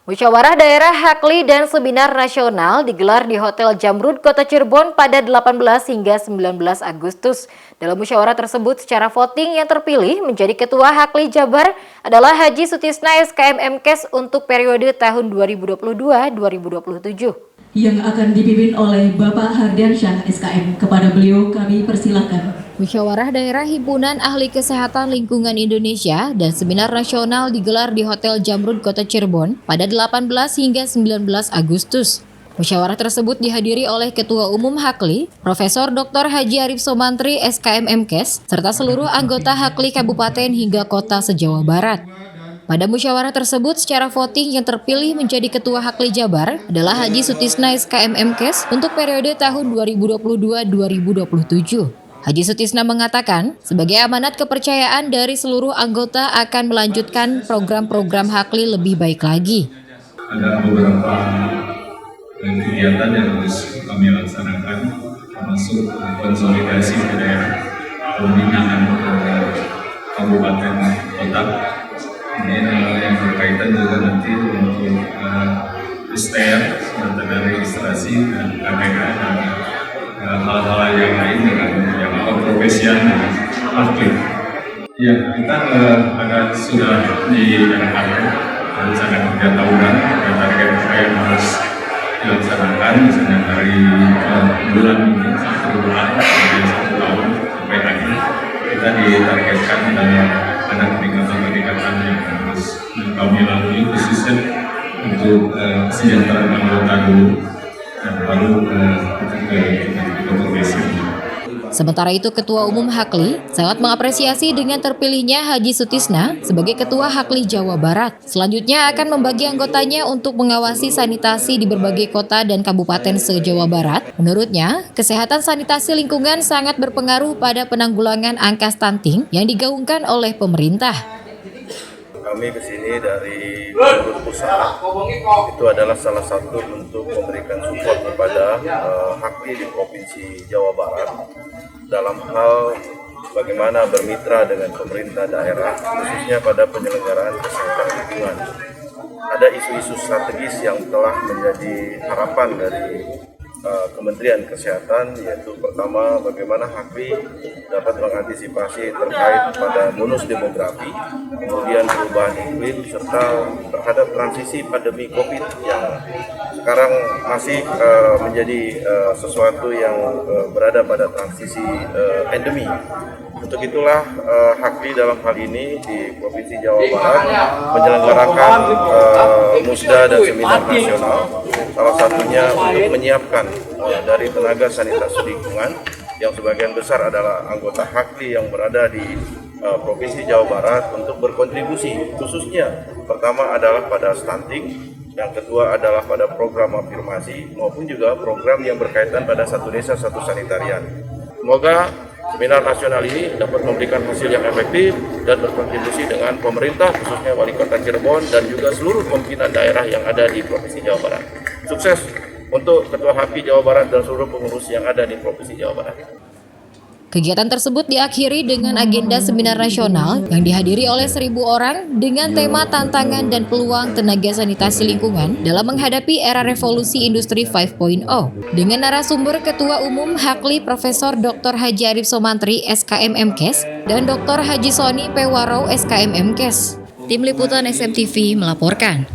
Musyawarah Daerah Hakli dan Seminar Nasional digelar di Hotel Jamrud, Kota Cirebon pada 18 hingga 19 Agustus. Dalam musyawarah tersebut, secara voting yang terpilih menjadi Ketua Hakli Jabar adalah Haji Sutisna SKM MKes untuk periode tahun 2022-2027. Yang akan dipimpin oleh Bapak Hardiansyah SKM. Kepada beliau kami persilakan. Musyawarah Daerah Himpunan Ahli Kesehatan Lingkungan Indonesia dan Seminar Nasional digelar di Hotel Jamrud, Kota Cirebon pada 18 hingga 19 Agustus. Musyawarah tersebut dihadiri oleh Ketua Umum Hakli, Profesor Dr. Haji Arif Somantri SKM MKes, serta seluruh anggota Hakli Kabupaten hingga Kota se-Jawa Barat. Pada musyawarah tersebut, secara voting yang terpilih menjadi Ketua Hakli Jabar adalah Haji Sutisna SKM MKes untuk periode tahun 2022-2027. Haji Sutisna mengatakan, sebagai amanat kepercayaan dari seluruh anggota akan melanjutkan program-program Hakli lebih baik lagi. Ada beberapa kegiatan yang harus kami laksanakan, termasuk konsolidasi ke daerah, pembinaan kabupaten kota. Ini yang berkaitan juga nanti untuk STR, data registrasi dan KPK dan hal-hal yang lain dengan yang profesional dengan Hakli. Ya, kita sudah diarahkan rencana kerja tahunan, target yang harus dilaksanakan misalnya dari bulan ini sampai bulan dari 1 tahun sampai akhir kita ditargetkan ada peningkatan yang harus kami lalui khususnya untuk kesejahteraan anggota dulu dan baru kita progresif. Sementara itu, Ketua Umum Hakli sangat mengapresiasi dengan terpilihnya Haji Sutisna sebagai Ketua Hakli Jawa Barat. Selanjutnya akan membagi anggotanya untuk mengawasi sanitasi di berbagai kota dan kabupaten se-Jawa Barat. Menurutnya, kesehatan sanitasi lingkungan sangat berpengaruh pada penanggulangan angka stunting yang digaungkan oleh pemerintah. Kami kesini dari Jamrud Pusat, itu adalah salah satu bentuk memberikan support kepada Hakli di Provinsi Jawa Barat dalam hal bagaimana bermitra dengan pemerintah daerah, khususnya pada penyelenggaraan kesehatan lingkungan. Ada isu-isu strategis yang telah menjadi harapan dari Kementerian Kesehatan, yaitu pertama bagaimana Hakli dapat mengantisipasi terkait pada bonus demografi, kemudian perubahan iklim, serta terhadap transisi pandemi COVID yang sekarang masih menjadi sesuatu yang berada pada transisi endemi. Untuk itulah Hakli dalam hal ini di Provinsi Jawa Barat menyelenggarakan musda dan seminar nasional, salah satunya untuk menyiapkan dari tenaga sanitasi lingkungan yang sebagian besar adalah anggota Hakli yang berada di Provinsi Jawa Barat untuk berkontribusi, khususnya pertama adalah pada stunting, yang kedua adalah pada program afirmasi maupun juga program yang berkaitan pada satu desa satu sanitarian. Semoga seminar nasional ini dapat memberikan hasil yang efektif dan berkontribusi dengan pemerintah, khususnya Wali Kota Cirebon dan juga seluruh pimpinan daerah yang ada di Provinsi Jawa Barat. Sukses untuk Ketua Hakli Jawa Barat dan seluruh pengurus yang ada di Provinsi Jawa Barat. Kegiatan tersebut diakhiri dengan agenda seminar nasional yang dihadiri oleh 1.000 orang dengan tema tantangan dan peluang tenaga sanitasi lingkungan dalam menghadapi era revolusi industri 5.0 dengan narasumber Ketua Umum Hakli Profesor Dr. Haji Arif Somantri SKM MKes dan Dr. Haji Soni P. Warau SKM MKes. Tim Liputan SMTV melaporkan.